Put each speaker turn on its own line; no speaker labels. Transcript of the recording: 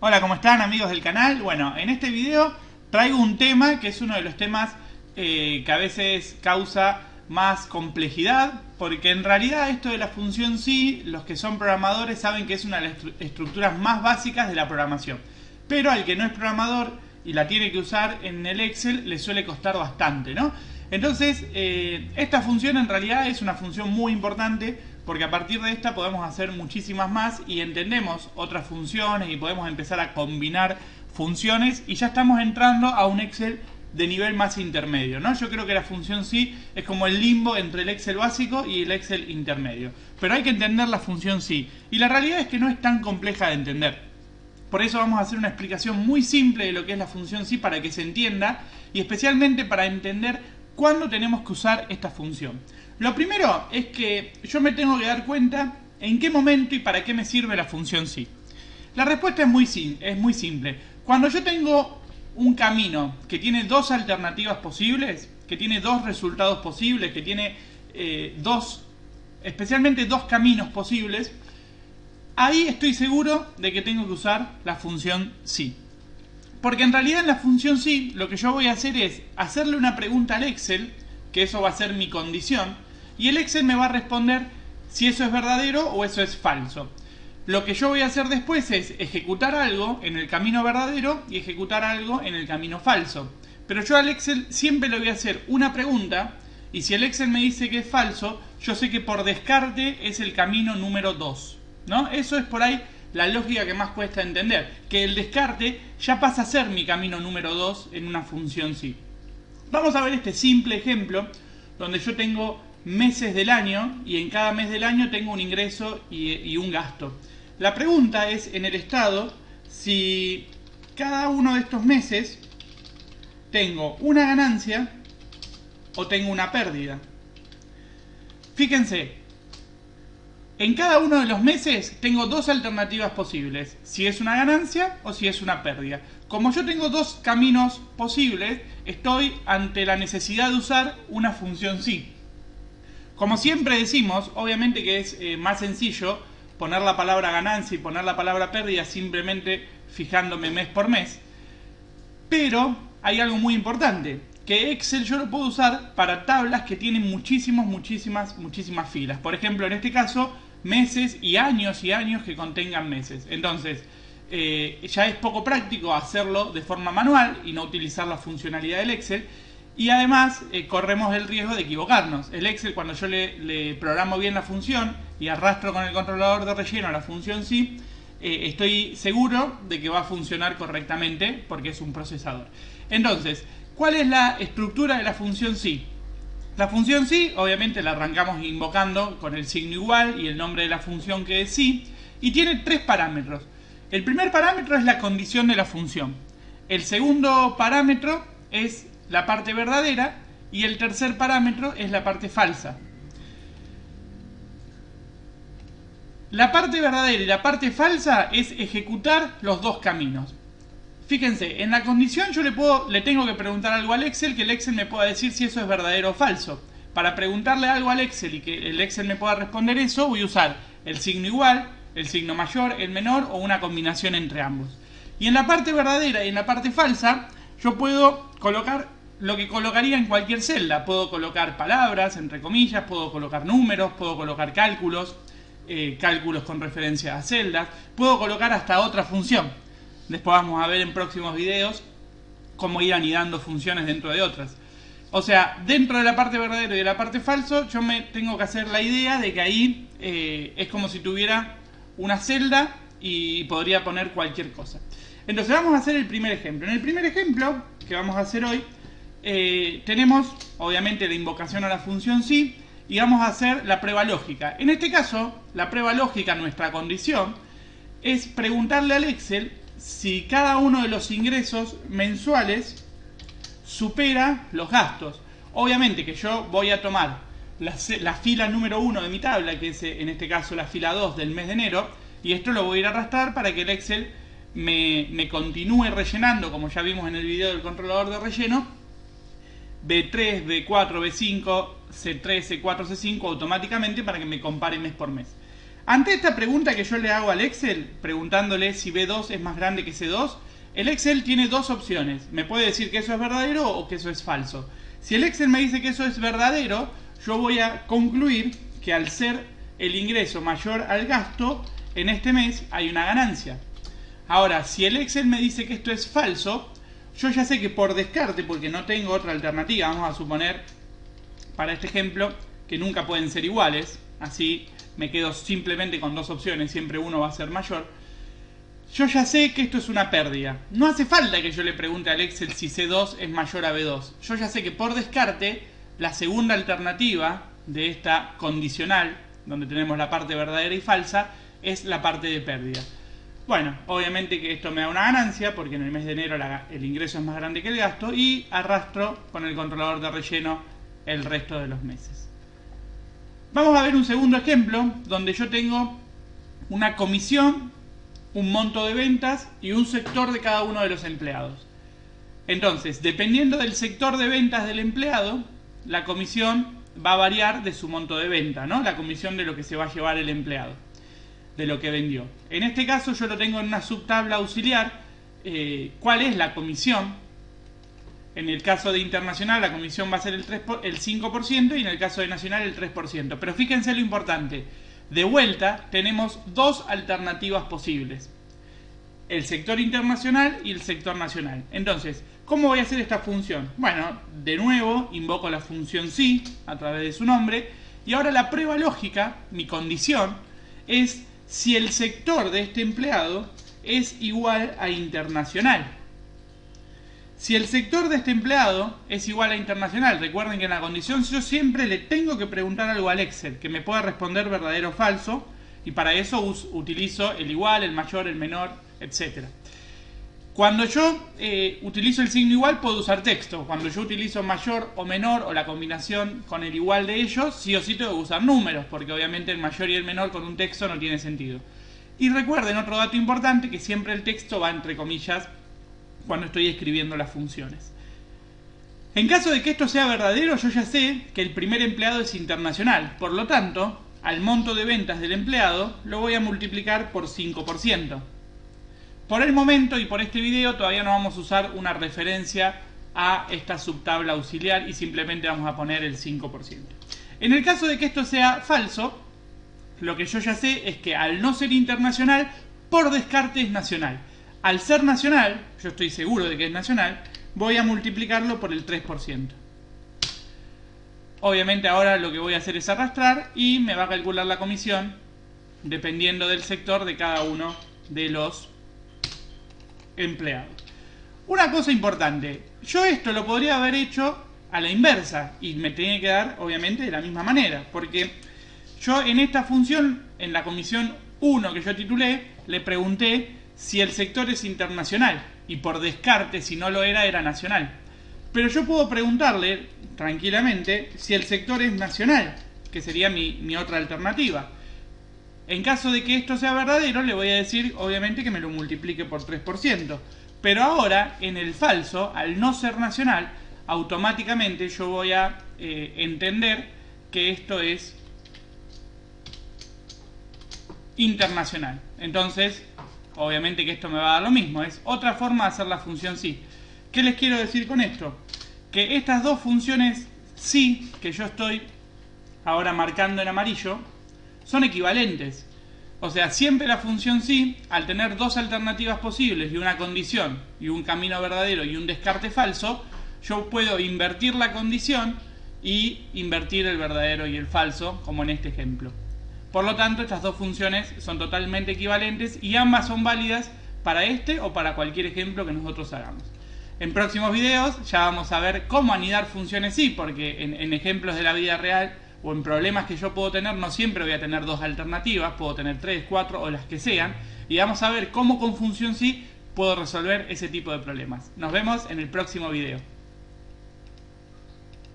Hola, ¿cómo están amigos del canal? Bueno, en este video traigo un tema que es uno de los temas que a veces causa más complejidad, porque en realidad esto de la función sí, los que son programadores saben que es una de las estructuras más básicas de la programación. Pero al que no es programador y la tiene que usar en el Excel le suele costar bastante, ¿no? Entonces, esta función en realidad es una función muy importante porque a partir de esta podemos hacer muchísimas más y entendemos otras funciones y podemos empezar a combinar funciones y ya estamos entrando a un Excel de nivel más intermedio, ¿no? Yo creo que la función sí es como el limbo entre el Excel básico y el Excel intermedio. Pero hay que entender la función sí. Y la realidad es que no es tan compleja de entender. Por eso vamos a hacer una explicación muy simple de lo que es la función sí para que se entienda y especialmente para entender cuándo tenemos que usar esta función. Lo primero es que yo me tengo que dar cuenta en qué momento y para qué me sirve la función sí. La respuesta es muy simple. Cuando yo tengo un camino que tiene dos alternativas posibles, que tiene dos resultados posibles, que tiene especialmente dos caminos posibles, ahí estoy seguro de que tengo que usar la función sí. Porque en realidad en la función sí lo que yo voy a hacer es hacerle una pregunta al Excel, que eso va a ser mi condición, y el Excel me va a responder si eso es verdadero o eso es falso. Lo que yo voy a hacer después es ejecutar algo en el camino verdadero y ejecutar algo en el camino falso. Pero yo al Excel siempre le voy a hacer una pregunta y si el Excel me dice que es falso, yo sé que por descarte es el camino número 2, ¿no? Eso es por ahí la lógica que más cuesta entender, que el descarte ya pasa a ser mi camino número 2 en una función sí. Vamos a ver este simple ejemplo donde yo tengo meses del año y en cada mes del año tengo un ingreso y un gasto. La pregunta es en el estado si cada uno de estos meses tengo una ganancia o tengo una pérdida. Fíjense, en cada uno de los meses tengo dos alternativas posibles, si es una ganancia o si es una pérdida. Como yo tengo dos caminos posibles, estoy ante la necesidad de usar una función sí. Como siempre decimos, obviamente que es más sencillo poner la palabra ganancia y poner la palabra pérdida simplemente fijándome mes por mes. Pero hay algo muy importante, que Excel yo lo puedo usar para tablas que tienen muchísimas filas. Por ejemplo, en este caso, meses y años que contengan meses. Entonces, ya es poco práctico hacerlo de forma manual y no utilizar la funcionalidad del Excel. Y además corremos el riesgo de equivocarnos. El Excel, cuando yo le programo bien la función y arrastro con el controlador de relleno la función sí, estoy seguro de que va a funcionar correctamente porque es un procesador. Entonces, ¿cuál es la estructura de la función sí? La función sí, obviamente la arrancamos invocando con el signo igual y el nombre de la función que es sí, y tiene tres parámetros. El primer parámetro es la condición de la función. El segundo parámetro es la parte verdadera y el tercer parámetro es la parte falsa. La parte verdadera y la parte falsa es ejecutar los dos caminos. Fíjense, en la condición yo le tengo que preguntar algo al Excel, que el Excel me pueda decir si eso es verdadero o falso. Para preguntarle algo al Excel y que el Excel me pueda responder eso, voy a usar el signo igual, el signo mayor, el menor o una combinación entre ambos. Y en la parte verdadera y en la parte falsa, yo puedo colocar lo que colocaría en cualquier celda. Puedo colocar palabras, entre comillas, puedo colocar números, puedo colocar cálculos, cálculos con referencia a celdas, puedo colocar hasta otra función. Después vamos a ver en próximos videos cómo ir anidando funciones dentro de otras. O sea, dentro de la parte verdadera y de la parte falso, yo me tengo que hacer la idea de que ahí es como si tuviera una celda y podría poner cualquier cosa. Entonces vamos a hacer el primer ejemplo. En el primer ejemplo que vamos a hacer hoy, tenemos obviamente la invocación a la función sí y vamos a hacer la prueba lógica. En este caso, la prueba lógica, nuestra condición, es preguntarle al Excel si cada uno de los ingresos mensuales supera los gastos. Obviamente que yo voy a tomar la fila número 1 de mi tabla, que es en este caso la fila 2 del mes de enero, y esto lo voy a ir a arrastrar para que el Excel me continúe rellenando, como ya vimos en el video del controlador de relleno, B3, B4, B5, C3, C4, C5 automáticamente para que me compare mes por mes. Ante esta pregunta que yo le hago al Excel, preguntándole si B2 es más grande que C2, el Excel tiene dos opciones. Me puede decir que eso es verdadero o que eso es falso. Si el Excel me dice que eso es verdadero, yo voy a concluir que al ser el ingreso mayor al gasto, en este mes hay una ganancia. Ahora, si el Excel me dice que esto es falso, yo ya sé que por descarte, porque no tengo otra alternativa, vamos a suponer, para este ejemplo, que nunca pueden ser iguales, así me quedo simplemente con dos opciones, siempre uno va a ser mayor. Yo ya sé que esto es una pérdida. No hace falta que yo le pregunte al Excel si C2 es mayor a B2. Yo ya sé que por descarte, la segunda alternativa de esta condicional, donde tenemos la parte verdadera y falsa, es la parte de pérdida. Bueno, obviamente que esto me da una ganancia, porque en el mes de enero el ingreso es más grande que el gasto, y arrastro con el controlador de relleno el resto de los meses. Vamos a ver un segundo ejemplo, donde yo tengo una comisión, un monto de ventas y un sector de cada uno de los empleados. Entonces, dependiendo del sector de ventas del empleado, la comisión va a variar de su monto de venta, ¿no? La comisión de lo que se va a llevar el empleado, de lo que vendió. En este caso yo lo tengo en una subtabla auxiliar. ¿Cuál es la comisión? En el caso de internacional la comisión va a ser el 5% y en el caso de nacional el 3%. Pero fíjense lo importante. De vuelta tenemos dos alternativas posibles. El sector internacional y el sector nacional. Entonces, ¿cómo voy a hacer esta función? Bueno, de nuevo invoco la función si a través de su nombre. Y ahora la prueba lógica, mi condición, es si el sector de este empleado es igual a internacional. Si el sector de este empleado es igual a internacional, recuerden que en la condición yo siempre le tengo que preguntar algo al Excel, que me pueda responder verdadero o falso, y para eso utilizo el igual, el mayor, el menor, etc. Cuando yo utilizo el signo igual puedo usar texto. Cuando yo utilizo mayor o menor o la combinación con el igual de ellos, sí o sí tengo que usar números, porque obviamente el mayor y el menor con un texto no tiene sentido. Y recuerden otro dato importante, que siempre el texto va entre comillas cuando estoy escribiendo las funciones. En caso de que esto sea verdadero, yo ya sé que el primer empleado es internacional. Por lo tanto, al monto de ventas del empleado lo voy a multiplicar por 5%. Por el momento y por este video todavía no vamos a usar una referencia a esta subtabla auxiliar y simplemente vamos a poner el 5%. En el caso de que esto sea falso, lo que yo ya sé es que al no ser internacional, por descarte es nacional. Al ser nacional, yo estoy seguro de que es nacional, voy a multiplicarlo por el 3%. Obviamente ahora lo que voy a hacer es arrastrar y me va a calcular la comisión dependiendo del sector de cada uno de los empleados. Una cosa importante, yo esto lo podría haber hecho a la inversa y me tenía que dar obviamente de la misma manera, porque yo en esta función, en la comisión 1 que yo titulé, le pregunté si el sector es internacional y por descarte, si no lo era, era nacional. Pero yo puedo preguntarle tranquilamente si el sector es nacional, que sería mi otra alternativa. En caso de que esto sea verdadero, le voy a decir obviamente que me lo multiplique por 3%. Pero ahora, en el falso, al no ser nacional, automáticamente yo voy a entender que esto es internacional. Entonces, obviamente que esto me va a dar lo mismo. Es otra forma de hacer la función sí. ¿Qué les quiero decir con esto? Que estas dos funciones sí, que yo estoy ahora marcando en amarillo, son equivalentes. O sea, siempre la función sí, al tener dos alternativas posibles y una condición y un camino verdadero y un descarte falso, yo puedo invertir la condición y invertir el verdadero y el falso, como en este ejemplo. Por lo tanto, estas dos funciones son totalmente equivalentes y ambas son válidas para este o para cualquier ejemplo que nosotros hagamos. En próximos videos ya vamos a ver cómo anidar funciones sí, porque en ejemplos de la vida real o en problemas que yo puedo tener, no siempre voy a tener dos alternativas, puedo tener 3, 4 o las que sean, y vamos a ver cómo con función sí puedo resolver ese tipo de problemas. Nos vemos en el próximo video.